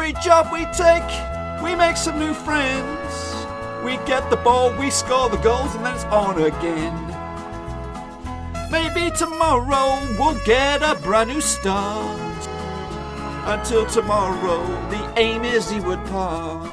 Every job we take, we make some new friends. We get the ball, we score the goals, and then it's on again. Maybe tomorrow we'll get a brand new start. Until tomorrow, the aim is Ewood Park.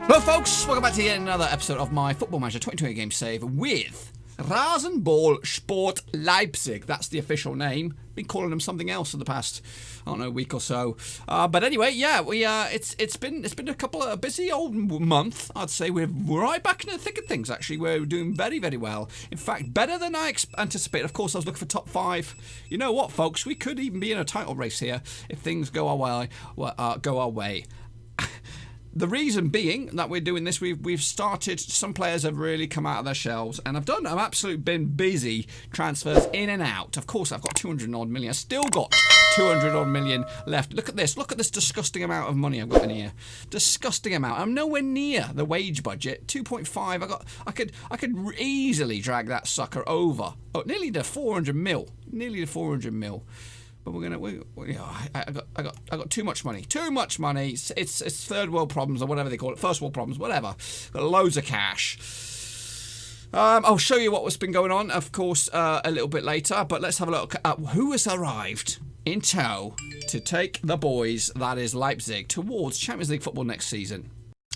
Hello folks, welcome back to yet another episode of my Football Manager 2020 Game Save with Rasenball Sport Leipzig. That's the official name. Been calling them something else in the past, I don't know, week or so. But anyway, yeah, it's been a busy old month. I'd say we're right back in the thick of things. Actually, we're doing very, very well. In fact, better than I anticipated. Of course, I was looking for top 5. You know what, folks? We could even be in a title race here if things go our way. The reason being that we're doing this, we've started, some players have really come out of their shells, and I've absolutely been busy transfers in and out. Of course, I've got 200 odd million. I've still got 200 odd million left. Look at this disgusting amount of money I've got in here. Disgusting amount. I'm nowhere near the wage budget. 2.5. I could easily drag that sucker over. Oh, nearly to 400 mil. But I got too much money. It's third world problems or whatever they call it. First world problems, whatever. Got loads of cash. I'll show you what's been going on, of course, a little bit later. But let's have a look at who has arrived in tow to take the boys, that is Leipzig, towards Champions League football next season.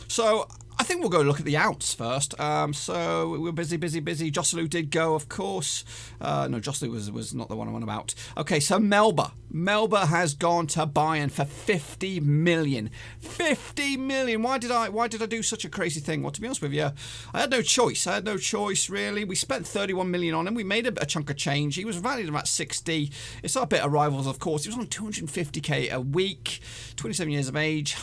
So I think we'll go look at the outs first. So we're busy. Joselu did go, of course. No, Joselu was not the one I'm on about. Okay, so Melba has gone to Bayern for 50 million. 50 million. Why did I do such a crazy thing? Well, to be honest with you, I had no choice, really. We spent 31 million on him. We made a chunk of change. He was valued at about 60. It's our bit of rivals, of course. He was on 250k a week. 27 years of age.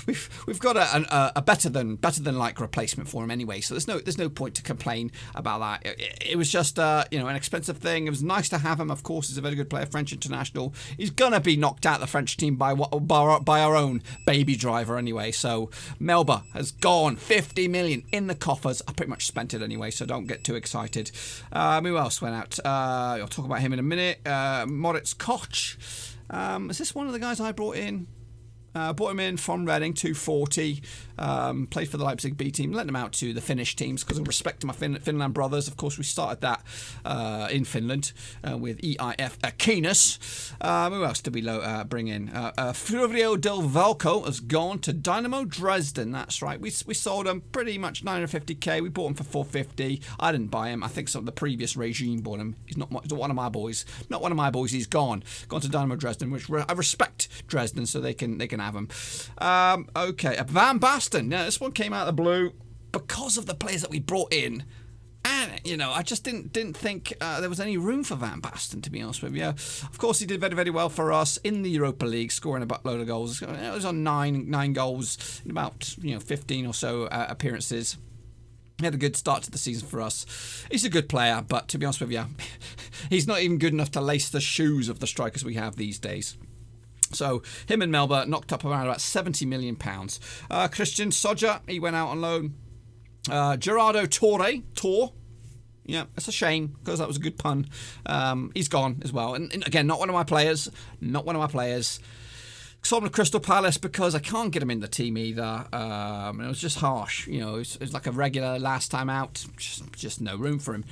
We've got a better than like replacement for him anyway, so there's no point to complain about that. It was just an expensive thing. It was nice to have him. Of course, he's a very good player, French international. He's gonna be knocked out the French team by our own baby driver anyway. So Melba has gone 50 million in the coffers. I pretty much spent it anyway, so don't get too excited. Who else went out? I'll talk about him in a minute. Moritz Koch. Is this one of the guys I brought in? Brought him in from Reading, 240. Played for the Leipzig B team. Let him out to the Finnish teams because of respect to my Finland brothers. Of course, we started that in Finland with EIF Aquinas. Who else did we bring in? Fluvio Del Valco has gone to Dynamo Dresden. That's right. We sold him pretty much 950k. We bought him for 450. I didn't buy him. I think some of the previous regime bought him. He's not one of my boys. Not one of my boys. He's gone to Dynamo Dresden, which I respect Dresden, so they can have him. Okay, Van Basten. Now, this one came out of the blue because of the players that we brought in. And, I just didn't think there was any room for Van Basten, to be honest with you. Of course, he did very, very well for us in the Europa League, scoring a buttload of goals. It was on nine goals in about 15 or so appearances. He had a good start to the season for us. He's a good player, but to be honest with you, he's not even good enough to lace the shoes of the strikers we have these days. So him and Melba knocked up around about £70 million. Christian Soja, he went out on loan. Gerardo Torre. Yeah, it's a shame because that was a good pun. He's gone as well. And again, not one of my players. Sold him to Crystal Palace because I can't get him in the team either. It was just harsh. It was like a regular last time out. Just no room for him.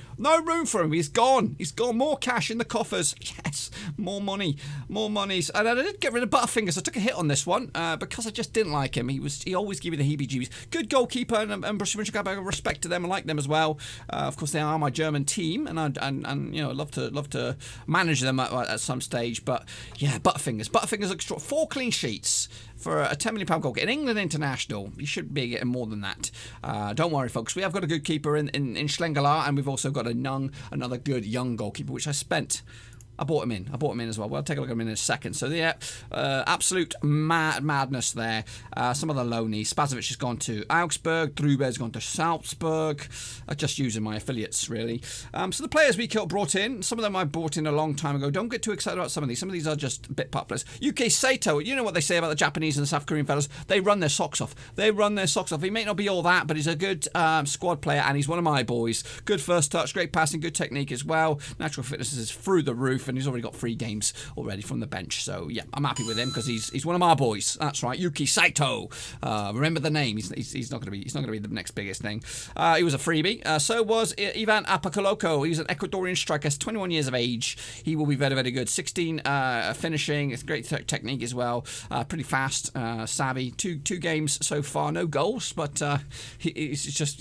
He's gone. More cash in the coffers. Yes, more money. And I did get rid of Butterfingers. I took a hit on this one because I just didn't like him. He always gave me the heebie-jeebies. Good goalkeeper, and Borussia Mönchengladbach, respect to them. I like them as well. Of course, they are my German team, and I'd love to manage them at some stage. But yeah, Butterfingers look strong. 4 clean sheets for a £10 million goalkeeper. In England international, you should be getting more than that. Don't worry, folks. We have got a good keeper in Schlengelar, and we've also got another good young goalkeeper, which I spent. I bought him in as well. We'll take a look at him in a second. So, yeah, absolute madness there. Some of the loanies. Spazovic has gone to Augsburg. Drube has gone to Salzburg. Just using my affiliates, really. So the players we brought in, some of them I bought in a long time ago. Don't get too excited about some of these. Some of these are just a bit popular. UK Sato, you know what they say about the Japanese and the South Korean fellas. They run their socks off. He may not be all that, but he's a good squad player, and he's one of my boys. Good first touch, great passing, good technique as well. Natural fitness is through the roof. and he's already got 3 games already from the bench. So yeah, I'm happy with him because he's one of my boys. That's right, Yuki Saito. Remember the name. He's not going to be the next biggest thing. He was a freebie. So was Ivan Apokoloko. He's an Ecuadorian striker, 21 years of age. He will be very, very good. 16 finishing. It's great technique as well. Pretty fast, savvy. Two games so far, no goals, but he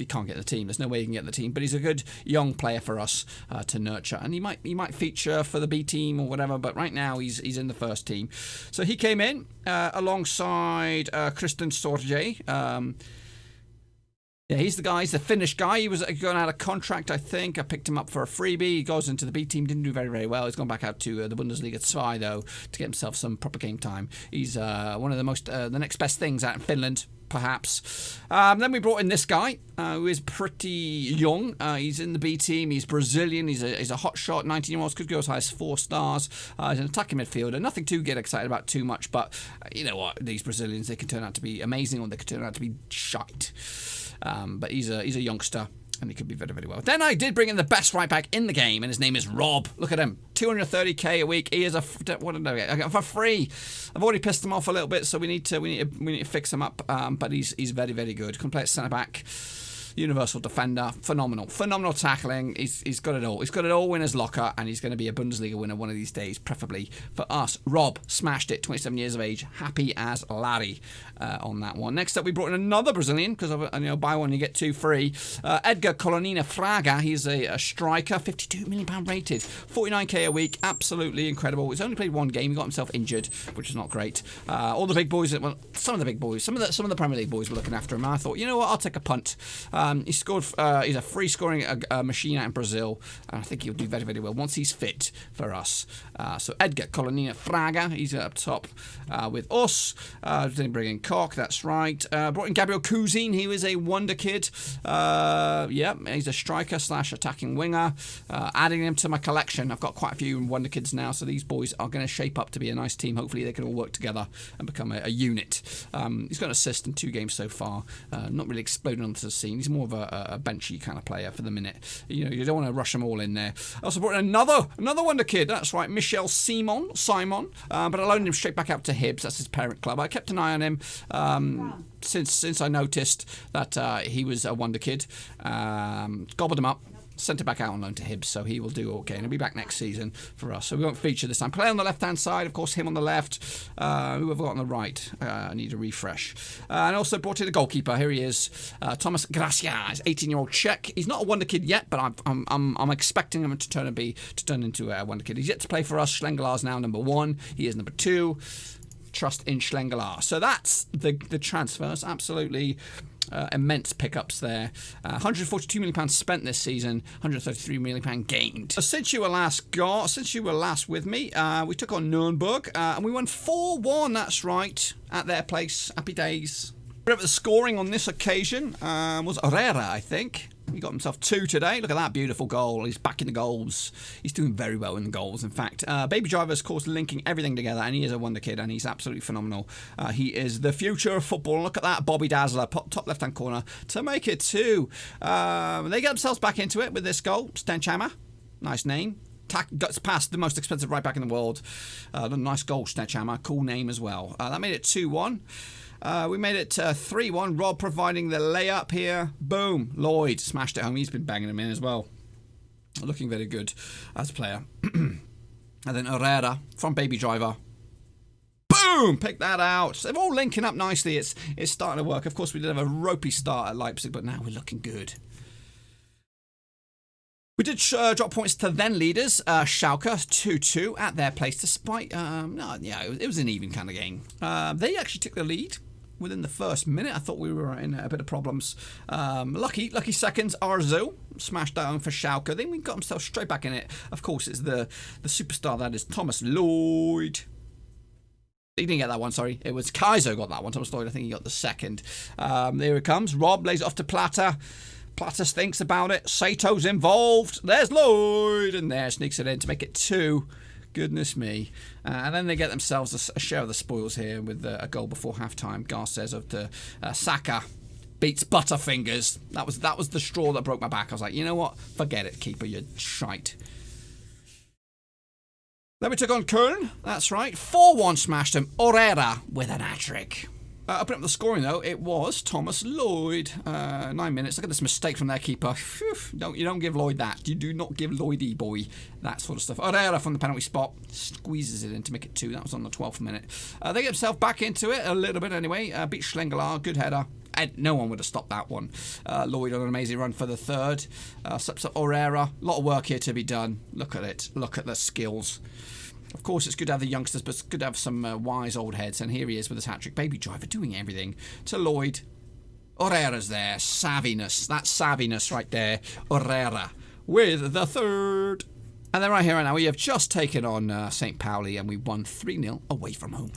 can't get the team. There's no way he can get the team. But he's a good young player for us to nurture, and he might feature for the B team or whatever. But right now he's in the first team. So he came in alongside Kristen Sorge. Yeah, he's the guy. He's the Finnish guy. He was going out of contract, I think. I picked him up for a freebie. He goes into the B team. Didn't do very, very well. He's gone back out to the Bundesliga 2, though, to get himself some proper game time. He's one of the next best things out in Finland, perhaps. Then we brought in this guy, who is pretty young. He's in the B team. He's Brazilian. He's a hot shot. 19-year-old. Could go as high as 4 stars. He's an attacking midfielder. Nothing to get excited about too much, but you know what? These Brazilians, they can turn out to be amazing, or they can turn out to be shite. But he's a youngster, and he could be very, very well. Then I did bring in the best right back in the game, and his name is Rob. Look at him, 230k a week. He is what did I get? For free. I've already pissed him off a little bit, so we need to fix him up. But he's very, very good. Can play at centre back. Universal defender, phenomenal tackling. He's got it all. He's got it all in his locker, and he's going to be a Bundesliga winner one of these days, preferably for us. Rob smashed it, 27 years of age, happy as Larry on that one. Next up, we brought in another Brazilian because buy one you get 2 free. Edgar Colonina Fraga. He's a striker, £52 million rated, 49k a week, absolutely incredible. He's only played 1 game. He got himself injured, which is not great. All the big boys, well, some of the big boys, some of the Premier League boys were looking after him. And I thought, you know what, I'll take a punt. He scored. He's a free scoring machine out in Brazil, and I think he'll do very, very well once he's fit for us. So Edgar Colonina Fraga, he's up top with us. Didn't bring in Koch, that's right. Brought in Gabriel Cousin. He was a wonder kid. Yeah, he's a striker / attacking winger. Adding him to my collection. I've got quite a few wonder kids now, so these boys are going to shape up to be a nice team. Hopefully they can all work together and become a unit. He's got an assist in 2 games so far. Not really exploding onto the scene. He's more of a benchy kind of player for the minute. You don't want to rush them all in there. I also brought in another wonder kid. That's right, Michel Simon. But I loaned him straight back out to Hibs. That's his parent club. I kept an eye on him since I noticed that he was a wonder kid. Gobbled him up. Sent it back out on loan to Hibs, so he will do okay. And he'll be back next season for us. So we won't feature this time. Play on the left-hand side, of course, him on the left. Who have we got on the right? I need a refresh. And also brought in a goalkeeper. Here he is, Thomas Gracia. He's 18-year-old Czech. He's not a wonder kid yet, but I'm expecting him to turn into a wonder kid. He's yet to play for us. Schlengelar's now number 1. He is number 2. Trust in Schlengelar. So that's the transfers. Absolutely. Immense pickups there. £142 million spent this season, £133 million gained. Since you were last with me, we took on Nuremberg and we won 4-1. That's right, at their place. Happy days. The scoring on this occasion was Herrera, I think. He got himself 2 today. Look at that beautiful goal. He's back in the goals. He's doing very well in the goals, in fact. Baby Driver is, of course, linking everything together, and he is a wonder kid, and he's absolutely phenomenal. He is the future of football. Look at that, Bobby Dazzler, top left-hand corner, to make it 2. They get themselves back into it with this goal. Stenchhammer, nice name. Gets past the most expensive right back in the world. Nice goal, Stenchhammer. Cool name as well. That made it 2-1. We made it 3-1. Rob providing the layup here. Boom. Lloyd smashed it home. He's been banging them in as well. Looking very good as a player. And then Herrera from Baby Driver. Boom! Pick that out. They're all linking up nicely. It's starting to work. Of course, we did have a ropey start at Leipzig, but now we're looking good. We did drop points to then leaders, Schalke 2-2 at their place, despite it was an even kind of game. They actually took the lead within the first minute. I thought we were in a bit of problems. Lucky seconds. Arzu smashed that home for Schalke. Then we got himself straight back in it. Of course, it's the superstar that is Thomas Lloyd. He didn't get that one, sorry. It was Kaiser got that one. Thomas Lloyd, I think he got the second. There it comes. Rob lays it off to Plata. Plata thinks about it. Sato's involved. There's Lloyd. And there, sneaks it in to make it 2. Goodness me. And then they get themselves a share of the spoils here with a goal before half-time. Garces of the Saka beats Butterfingers. That was the straw that broke my back. I was like, you know what? Forget it, keeper. You're shite. Then we took on Köln. That's right. 4-1 smashed them. Orera with an hat-trick. Opening up the scoring, though, it was Thomas Lloyd. 9 minutes. Look at this mistake from their keeper. Phew, you don't give Lloyd that. You do not give Lloydie boy that sort of stuff. Orera from the penalty spot squeezes it in to make it 2. That was on the 12th minute. They get themselves back into it a little bit anyway. Beat Schlengelar. Good header. And no one would have stopped that one. Lloyd on an amazing run for the 3rd. Steps up Orera. A lot of work here to be done. Look at it. Look at the skills. Of course, it's good to have the youngsters, but it's good to have some wise old heads. And here he is with his hat-trick. Baby driver doing everything. To Lloyd. Orera's there. Savviness. That's savviness right there. Orera with the 3rd. And then right here and now, we have just taken on St. Pauli and we won 3-0 away from home.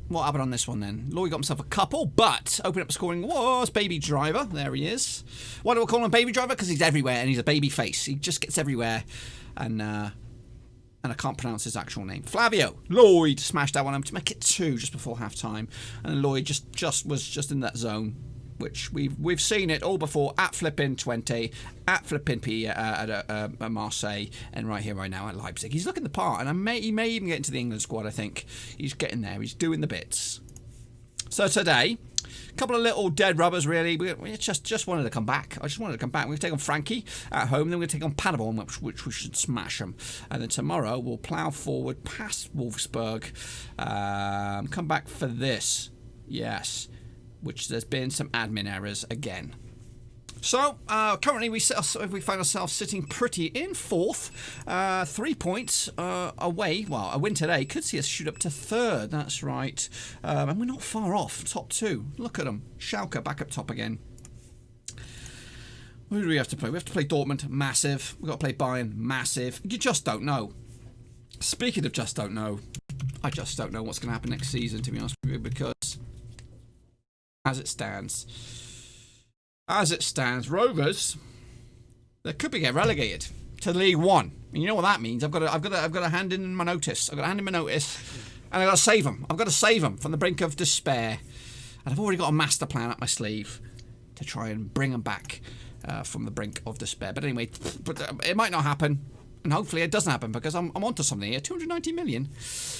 What happened on this one then? Lloyd got himself a couple, but opening up scoring was Baby Driver. There he is. Why do we call him Baby Driver? Because he's everywhere and he's a baby face. He just gets everywhere. And I can't pronounce his actual name. Flavio. Lloyd smashed that one up to make it 2 just before half-time. And Lloyd was in that zone, which we've seen it all before at flipping 20, at flipping P at Marseille, and right here, right now at Leipzig. He's looking the part, and he may even get into the England squad, I think. He's getting there. He's doing the bits. So today, a couple of little dead rubbers, really. We just wanted to come back. I just wanted to come back. We're going to take on Frankie at home, then we're going to take on Paderborn, which we should smash them. And then tomorrow, we'll plough forward past Wolfsburg, come back for this. Yes. Which there's been some admin errors again. So, currently we find ourselves sitting pretty in 4th, 3 points away. Well, a win today could see us shoot up to 3rd, that's right. And we're not far off, top 2. Look at them. Schalke back up top again. Who do we have to play? We have to play Dortmund, massive. We've got to play Bayern, massive. You just don't know. Speaking of just don't know, I just don't know what's going to happen next season, to be honest with you, because as it stands, Rovers, they could be get relegated to League One. And you know what that means? I've got to hand in my notice. I've got to hand in my notice, and I've got to save them. I've got to save them from the brink of despair. And I've already got a master plan up my sleeve to try and bring them back from the brink of despair. But anyway, it might not happen. And hopefully it doesn't happen because I'm onto something here. 290 million.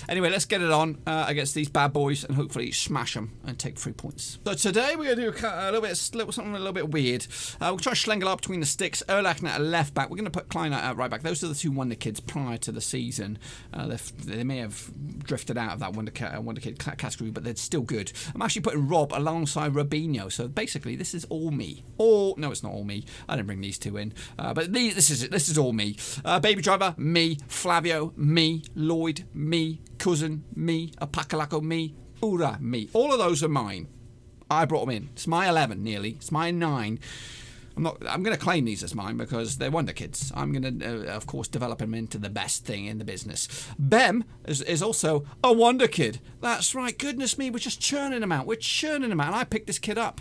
Anyway, let's get it on against these bad boys and hopefully smash them and take 3 points. So today we're going to do something a little bit weird. We'll try Schlengelar between the sticks. Erlachner at left back. We're going to put Klein at right back. Those are the 2 wonder kids prior to the season. They may have drifted out of that wonder kid category, but they're still good. I'm actually putting Rob alongside Robinho. So basically, this is all me. No, it's not all me. I didn't bring these 2 in, but this is all me. Baby Driver, me. Flavio, me. Lloyd, me. Cousin, me. Apakalako, me. Ura, me. All of those are mine. I brought them in. It's my 11, nearly. It's my 9. I'm going to claim these as mine because they're wonder kids. I'm going to, of course, develop them into the best thing in the business. Bem is also a wonder kid. That's right. Goodness me, we're just churning them out. We're churning them out. And I picked this kid up.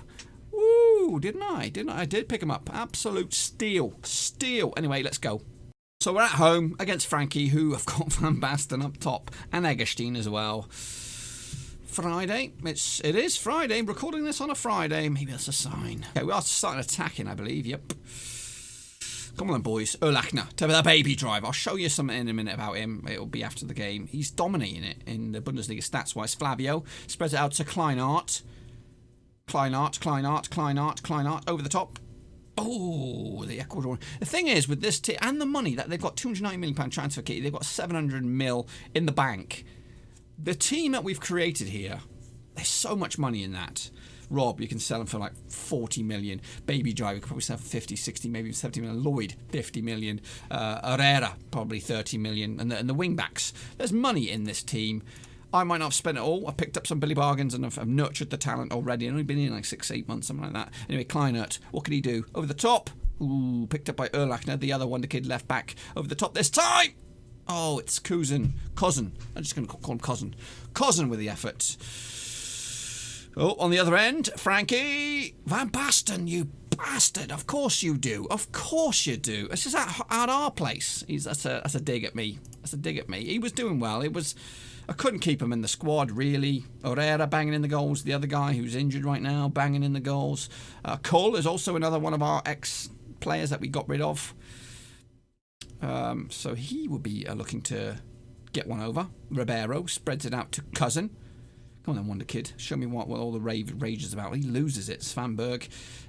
Woo, didn't I? I did pick him up. Absolute steal. Anyway, let's go. So we're at home against Frankie, who have got Van Basten up top, and Egerstein as well. Friday. It is Friday. I'm recording this on a Friday. Maybe that's a sign. Okay, we are starting attacking, I believe. Yep. Come on, boys. Erlachner to the Baby Driver. I'll show you something in a minute about him. It'll be after the game. He's dominating it in the Bundesliga stats-wise. Flavio spreads it out to Kleinart. Kleinart over the top. Oh, the Ecuador. The thing is, with this team and the money that they've got, £290 million transfer key, they've got 700 mil in the bank. The team that we've created here, there's so much money in that. Rob, you can sell him for like 40 million. Baby Driver, you could probably sell for 50, 60, maybe 70 million. Lloyd, 50 million. Herrera, probably 30 million. And the wing backs. There's money in this team. I might not have spent it all. I picked up some Billy Bargains and I've nurtured the talent already. I've only been in like 6-8 months, something like that. Anyway, Kleinert, what can he do? Over the top. Ooh, picked up by Erlachner, the other wonder kid left back. Over the top this time. Oh, it's Cousin. I'm just going to call him Cousin with the effort. Oh, on the other end, Frankie. Van Basten, you bastard. Of course you do. This is at our place. That's a dig at me. He was doing well. I couldn't keep him in the squad, really. Herrera banging in the goals. The other guy who's injured right now, banging in the goals. Cole is also another one of our players that we got rid of. So he will be looking to get one over. Ribeiro spreads it out to Cousin. Come on then, Wonder Kid. Show me what all the rage is about. He loses it. Svanberg,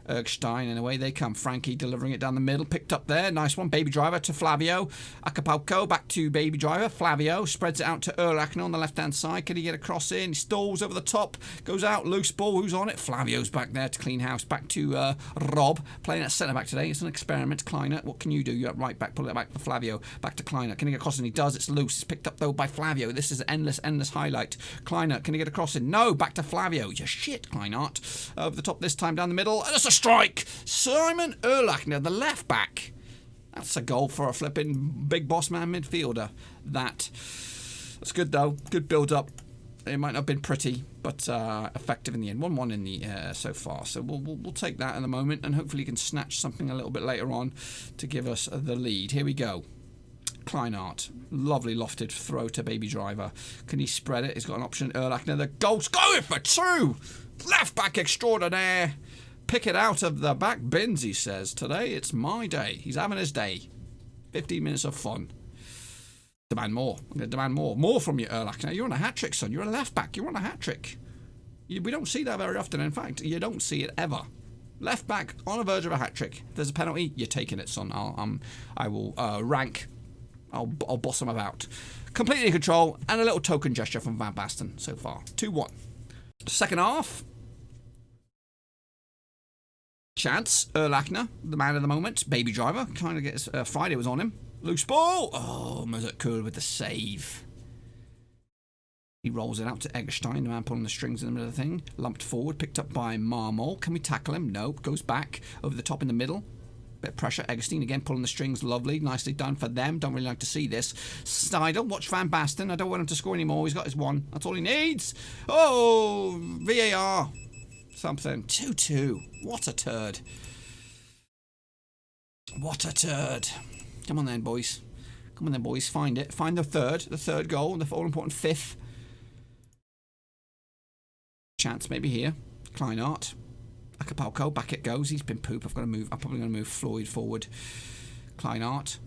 Ergstein, and away they come. Frankie delivering it down the middle. Picked up there. Nice one. Baby Driver to Flavio. Acapulco back to Baby Driver. Flavio spreads it out to Erlachner on the left-hand side. Can he get a cross in? He stalls over the top. Goes out. Loose ball. Who's on it? Flavio's back there to clean house. Back to Rob. Playing at centre-back today. It's an experiment. Kleiner, what can you do? You're at right back. Pull it back to Flavio. Back to Kleiner. Can he get a cross in? He does. It's loose. It's picked up, though, by Flavio. This is an endless highlight. Kleiner, can he get a cross in? No. Back to Flavio. You shit, Kleinart. Over the top this time, down the middle. And it's a strike. Simon Erlachner, the left back. That's a goal for a flipping big boss man midfielder. That's good, though. Good build-up. It might not have been pretty, but effective in the end. 1-1 in the so far. So we'll take that in a moment, and hopefully you can snatch something a little bit later on to give us the lead. Here we go. Kleinart, lovely lofted throw to Baby Driver. Can he spread it? He's got an option. Erlachner, the goal's going for 2. Left back extraordinaire. Pick it out of the back bins, he says. Today it's my day. He's having his day. 15 minutes of fun. Demand more. I'm going to demand more. More from you, Erlachner. You're on a hat-trick, son. You're a left back. You're on a hat-trick. We don't see that very often. In fact, you don't see it ever. Left back on the verge of a hat-trick. If there's a penalty, you're taking it, son. I will rank. I'll boss him about. Completely in control, and a little token gesture from Van Basten so far. 2-1. Second half. Chance. Erlachner, the man of the moment. Baby Driver. Kind of gets... Friday was on him. Loose ball. Oh, Mazurkul with the save. He rolls it out to Eggestein, the man pulling the strings in the middle of the thing. Lumped forward, picked up by Marmol. Can we tackle him? Nope. Goes back over the top in the middle. Bit of pressure. Eggestein again pulling the strings. Lovely. Nicely done for them. Don't really like to see this. Steidel. Watch Van Basten. I don't want him to score anymore. He's got his one. That's all he needs. Oh, VAR. Something. 2-2. What a turd. What a turd. Come on then, boys. Come on then, boys. Find it. Find the third goal. The all-important 5th. Chance maybe here. Kleinart. Acapulco, back it goes. He's been poop. I'm probably going to move Floyd forward. Kleinart.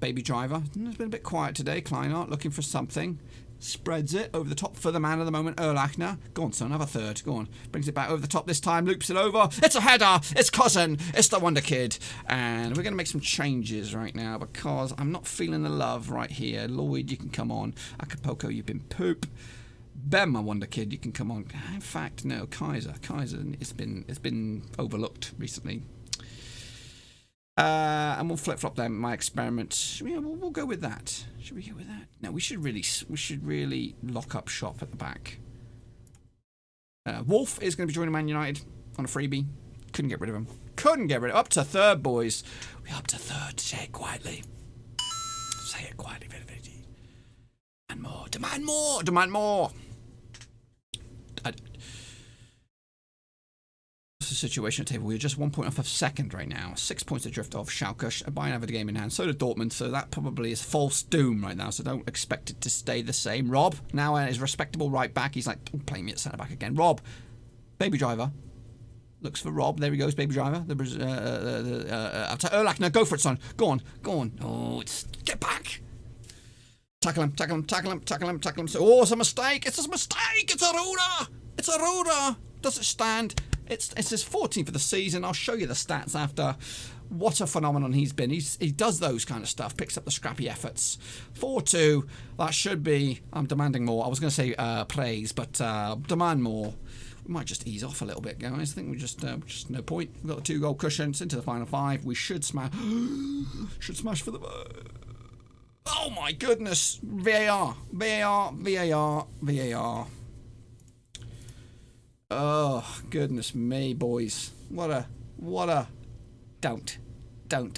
Baby Driver. It's been a bit quiet today. Kleinart looking for something. Spreads it over the top for the man of the moment, Erlachner. Go on, son. Have a third. Go on. Brings it back over the top this time. Loops it over. It's a header. It's Cousin. It's the Wonder Kid. And we're going to make some changes right now because I'm not feeling the love right here. Lloyd, you can come on. Acapulco, you've been poop. Ben, my Wonder Kid, you can come on. In fact, no, Kaiser, it's been overlooked recently. And we'll flip-flop them. My experiment. We'll go with that. Should we go with that? No, we should really lock up shop at the back. Wolf is going to be joining Man United on a freebie. Couldn't get rid of him. Up to 3rd, boys. We're up to 3rd. Say it quietly. Say it quietly. Demand more. What's the situation at the table? We're just 1 point off of 2nd right now. 6 points adrift of Schalke. Bayern have a game in hand. So did Dortmund. So that probably is false doom right now. So don't expect it to stay the same. Rob, now is respectable right back. He's like, don't play me at centre back again. Rob, Baby Driver. Looks for Rob. There he goes, Baby Driver. Erlachner, go for it, son. Go on. Oh, get back. Tackle him. Oh, it's a mistake. It's a Ruder. Does it stand? It's his 14th for the season. I'll show you the stats after. What a phenomenon he's been. He does those kind of stuff. Picks up the scrappy efforts. 4-2. That should be... I'm demanding more. I was going to say praise, but demand more. We might just ease off a little bit, guys. I think we just no point. We've got the 2-goal cushion. It's into the final 5. We should smash... for the... Oh my goodness. VAR. Oh, goodness me, boys. What a don't.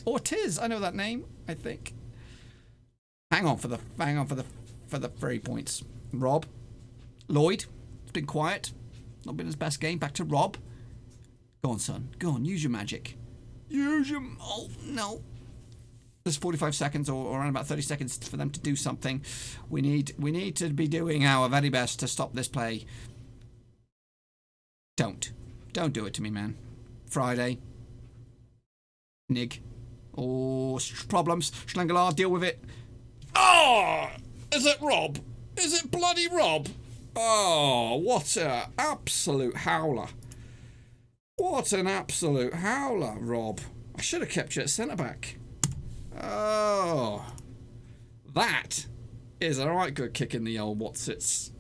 Oh, it is. I know that name, I think. Hang on for the 3 points. Rob. Lloyd. It's been quiet. Not been his best game. Back to Rob. Go on, son. Go on. Use your magic. Oh, no. There's 45 seconds or around about 30 seconds for them to do something. We need to be doing our very best to stop this play. Don't do it to me, man. Friday. Nig. Oh, problems. Schlengelar, deal with it. Oh, is it Rob? Is it bloody Rob? Oh, what an absolute howler. What an absolute howler, Rob. I should have kept you at centre-back. Oh, that is a right good kick in the old Wotsits.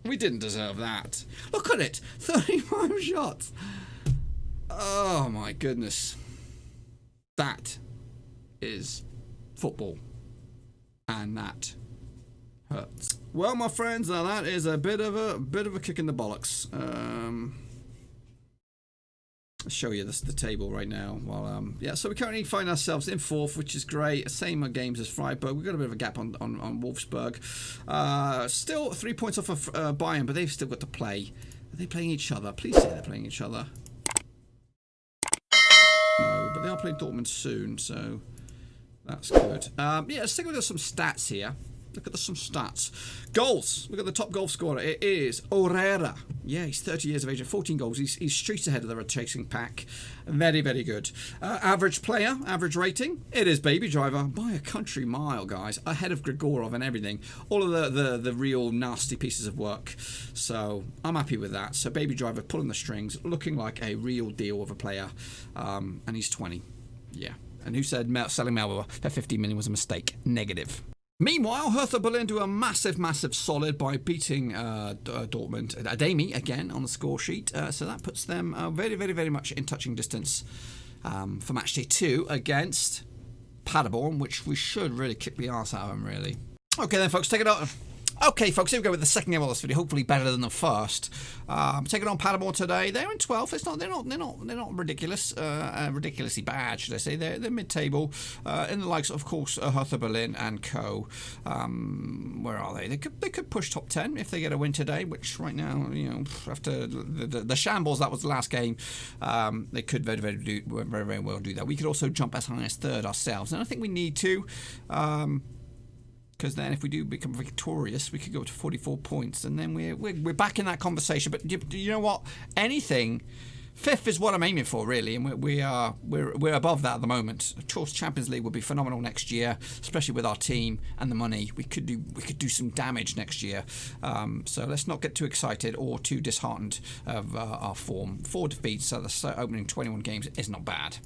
We didn't deserve that. Look at it, 35 shots. Oh my goodness. That is football. And that hurts. Well, my friends, now that is a bit of a kick in the bollocks. I'll show you the table right now. Well, yeah, so we currently find ourselves in 4th, which is great. Same games as Freiburg. We've got a bit of a gap on Wolfsburg. Still 3 points off of Bayern, but they've still got to play. Are they playing each other? Please say they're playing each other. No, but they are playing Dortmund soon, so that's good. Yeah, let's take a look at some stats here. Look at some stats. Goals. Look at the top goal scorer. It is Herrera. Yeah, he's 30 years of age and 14 goals. He's streets ahead of the chasing pack. Very, very good. Average player, average rating. It is Baby Driver by a country mile, guys. Ahead of Grigorov and everything. All of the real nasty pieces of work. So I'm happy with that. So Baby Driver pulling the strings, looking like a real deal of a player. And he's 20. Yeah. And who said selling Melbourne for 50 million was a mistake? Negative. Meanwhile, Hertha Berlin do a massive solid by beating Dortmund. Ademi, again, on the score sheet. So that puts them very, very, very much in touching distance for match day 2 against Paderborn, which we should really kick the arse out of them, really. Okay then, folks, take it out. Okay, folks, here we go with the second game of this video. Hopefully better than the first. Taking on Paderborn today. They're in 12th. They're not ridiculous. Ridiculously bad, should I say? They're mid-table. In the likes, of course, Hertha Berlin and co. Where are they? They could push top 10 if they get a win today. Which right now, you know, after the shambles that was the last game, they could very, very well do that. We could also jump as high as 3rd ourselves, and I think we need to. Because then if we do become victorious, we could go to 44 points, and then we're back in that conversation. But you know what? Anything, 5th is what I'm aiming for, really, and we're above that at the moment. Of course, Champions League would be phenomenal next year, especially with our team and the money. We could do some damage next year. So let's not get too excited or too disheartened of our form. 4 defeats, so the opening 21 games is not bad.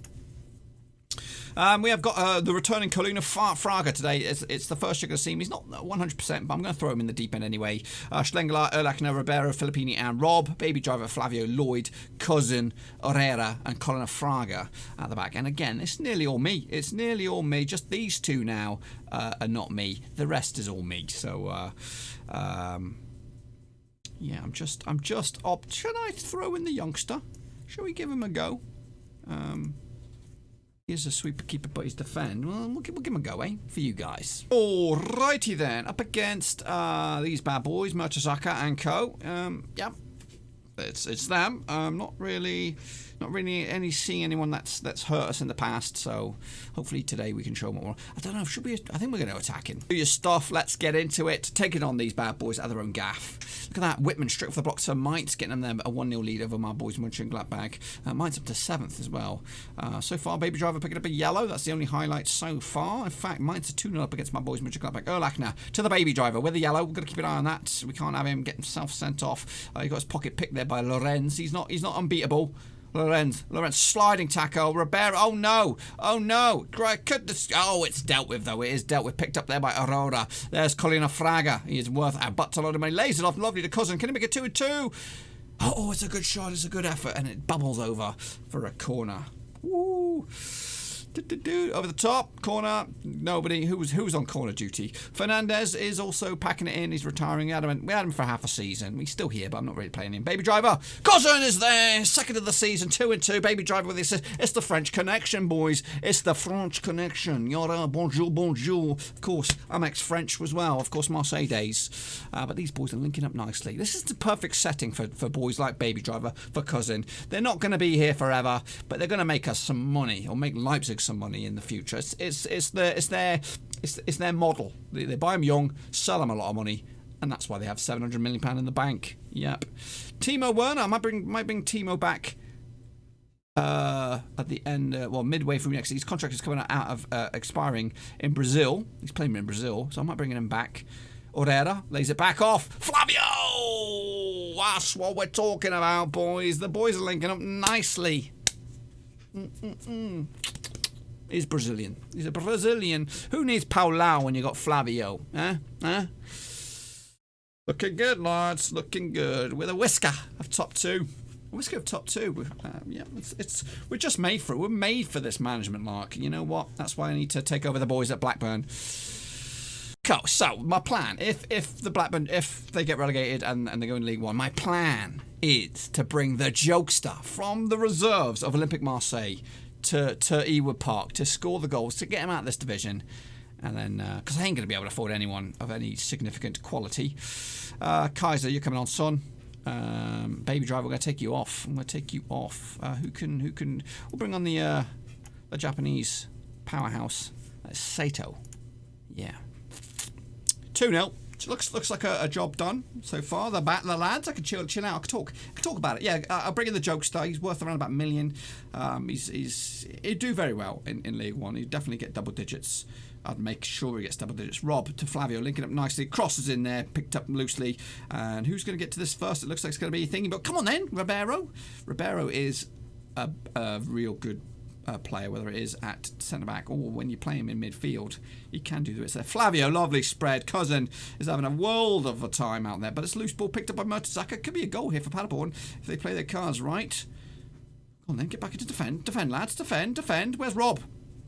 We have got the returning Colina Fraga today. It's the first you're going to see him. He's not 100%, but I'm going to throw him in the deep end anyway. Schlengelar, Erlachner, Ribeiro, Filippini, and Rob. Baby Driver, Flavio, Lloyd, Cousin, Herrera, and Colina Fraga at the back. And again, it's nearly all me. It's nearly all me. Just these two now are not me. The rest is all me. So, yeah, I'm just. Should I throw in the youngster? Shall we give him a go? Here's a sweeper keeper, but he's defend. Well, we'll give him a go, eh? For you guys. Alrighty then. Up against these bad boys, Mertesacker and co. Yeah. It's them. Not really seeing anyone that's hurt us in the past. So hopefully today we can show them more. I don't know. I think we're going to attack him. Do your stuff. Let's get into it. Taking on these bad boys at their own gaff. Look at that. Whitman straight off the blocks for Mainz, getting them a 1-0 lead over my boys Mönchengladbach. Mainz up to 7th as well. So far, Baby Driver picking up a yellow. That's the only highlight so far. In fact, Mainz are 2-0 up against my boys Mönchengladbach. Erlachner to the Baby Driver with the yellow. We've got to keep an eye on that. We can't have him get himself sent off. He got his pocket picked there by Lorenz. He's not unbeatable. Lorenz sliding tackle. Ribeiro. Oh no. Goodness. Oh, it's dealt with though. It is dealt with. Picked up there by Aurora. There's Colina Fraga. He is worth a butt a lot of money. Lays it off. Lovely to Cousin. Can he make it 2-2? Oh, it's a good shot. It's a good effort, and it bubbles over for a corner. Woo. Over the top, corner, nobody. Who's on corner duty? Fernandez is also packing it in. He's retiring. We had him for half a season. He's still here, but I'm not really playing him. Baby Driver, Cousin is there. 2nd of the season, 2-2. Baby Driver with this. It's the French connection, boys. It's the French connection. Yara, bonjour. Of course, I'm ex-French as well. Of course, Marseille days. But these boys are linking up nicely. This is the perfect setting for boys like Baby Driver, for Cousin. They're not going to be here forever, but they're going to make us some money, or make Leipzig some money in the future. It's their model. They buy them young, sell them a lot of money, and that's why they have £700 million in the bank. Yep. Timo Werner, I might bring Timo back at the end, midway through next season. His contract is coming out of expiring in Brazil. He's playing in Brazil, so I might bring him back. Herrera lays it back off. Flavio! That's what we're talking about, boys. The boys are linking up nicely. He's Brazilian. He's a Brazilian. Who needs Paulão when you got Flavio? Huh? Looking good, lads. Looking good. With a whisker of top two. A whisker of top two. We're just made for it. We're made for this management, Lark. You know what? That's why I need to take over the boys at Blackburn. Cool. So my plan, if they get relegated and they go in League One, my plan is to bring the jokester from the reserves of Olympique Marseille to Ewood Park to score the goals to get him out of this division, and then because I ain't gonna be able to afford anyone of any significant quality. Kaiser, you're coming on, son. Baby Driver, we're gonna take you off. I'm gonna take you off. Who can? We'll bring on the Japanese powerhouse, Sato. Yeah. 2-0. Looks like a job done so far. The lads, I can chill out. I can talk about it. Yeah, I'll bring in the jokester. He's worth around about $1 million. He'd do very well in League One. He'd definitely get double digits. I'd make sure he gets double digits. Rob to Flavio, linking up nicely. Crosses in there, picked up loosely. And who's going to get to this first? It looks like it's going to be thingy, but come on then, Ribeiro. Ribeiro is a real good player, whether it is at centre-back or when you play him in midfield. He can do this there. Flavio, lovely spread. Cousin is having a world of a time out there, but it's loose ball picked up by Mertesacker. Could be a goal here for Paderborn if they play their cards right. Come on then, get back into defend. Defend, lads. Defend. Where's Rob?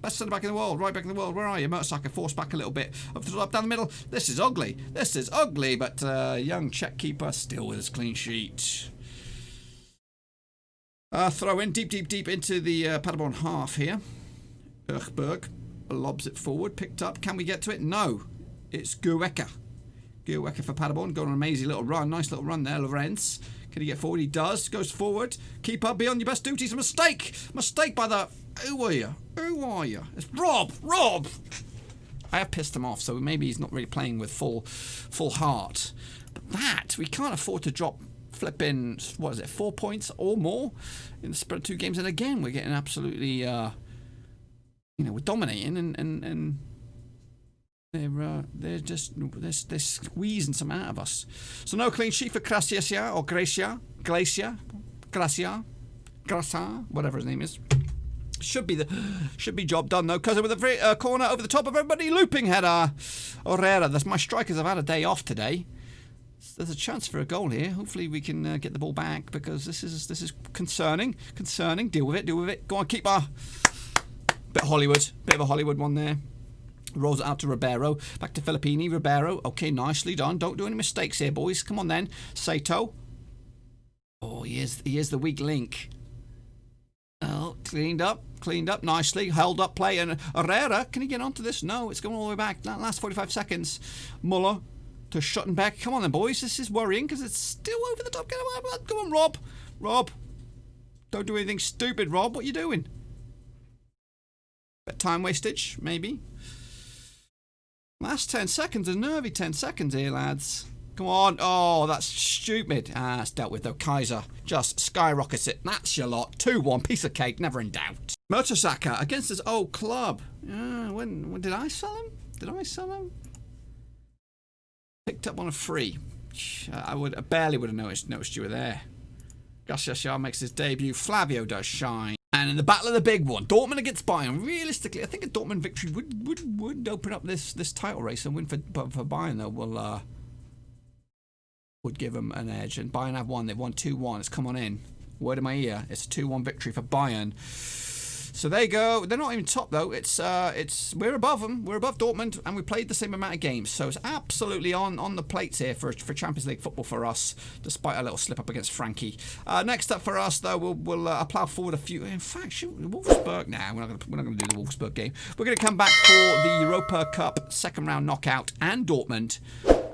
Best centre-back in the world. Right back in the world. Where are you? Mertesacker forced back a little bit. Up down the middle. This is ugly, but young Czech keeper still with his clean sheet. Throw in deep into the Paderborn half here. Erchberg lobs it forward, picked up. Can we get to it? No. It's Guewecker. Guewecker for Paderborn. Going on an amazing little run. Nice little run there. Lorenz. Can he get forward? He does. Goes forward. Keeper, be on your best duties. A mistake. Mistake by the... Who are you? It's Rob. I have pissed him off, so maybe he's not really playing with full heart. But that, we can't afford to drop... Flipping, 4 points or more in the spread of 2 games, and again we're getting absolutely, we're dominating, and they're squeezing some out of us. So no clean sheet for Gracia or Gracia, whatever his name is. Should be job done though, because with a corner over the top of everybody, looping header. Herrera, my strikers have had a day off today. There's a chance for a goal here. Hopefully we can get the ball back, because this is concerning. Deal with it. Go on, keeper. Bit of a Hollywood one there. Rolls it out to Ribeiro. Back to Filippini. Ribeiro. Okay, nicely done. Don't do any mistakes here, boys. Come on then. Sato. Oh, he is the weak link. Oh, cleaned up nicely. Held up play. And Herrera, can he get onto this? No, it's going all the way back. Last 45 seconds. Muller to Schuttenbeck. Come on then, boys. This is worrying because it's still over the top. Come on, Rob. Don't do anything stupid, Rob. What are you doing? Bit time wastage, maybe. Last 10 seconds. A nervy 10 seconds here, lads. Come on. Oh, that's stupid. It's dealt with, though. Kaiser just skyrockets it. That's your lot. 2-1. Piece of cake. Never in doubt. Mertesacker against his old club. When did I sell him? Picked up on a free. I barely would have noticed you were there. Garcia makes his debut. Flavio does shine. And in the battle of the big one, Dortmund against Bayern. Realistically, I think a Dortmund victory would open up this title race, and win for Bayern though would give them an edge. And Bayern have won. They've won 2-1. It's come on in. Word in my ear. It's a 2-1 victory for Bayern. So there you go. They're not even top though. We're above them. We're above Dortmund, and we played the same amount of games. So it's absolutely on the plates here for Champions League football for us, despite a little slip up against Frankie. Next up for us though, we'll plough forward a few. In fact, Wolfsburg. Nah, we're not going to do the Wolfsburg game. We're going to come back for the Europa Cup second round knockout and Dortmund.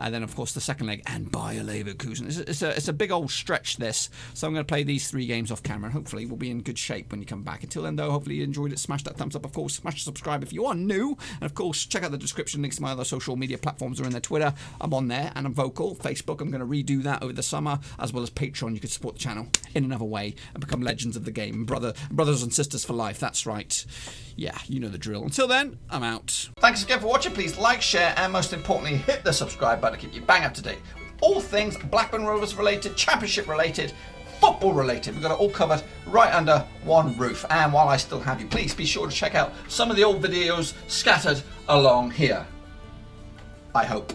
and then of course the second leg and Bayer Leverkusen. It's a big old stretch this, so I'm going to play these 3 games off camera. Hopefully we'll be in good shape when you come back. Until then though, hopefully you enjoyed it. Smash that thumbs up, of course, smash the subscribe if you are new, and of course check out the description. Links to my other social media platforms are in there. Twitter, I'm on there, and I'm vocal. Facebook, I'm going to redo that over the summer, as well as Patreon. You can support the channel in another way and become legends of the game. Brothers and sisters for life, that's right. Yeah, you know the drill. Until then, I'm out. Thanks again for watching. Please like, share, and most importantly, hit the subscribe button to keep you bang up to date with all things Blackburn Rovers related, Championship related, football related. We've got it all covered right under one roof. And while I still have you, please be sure to check out some of the old videos scattered along here. I hope.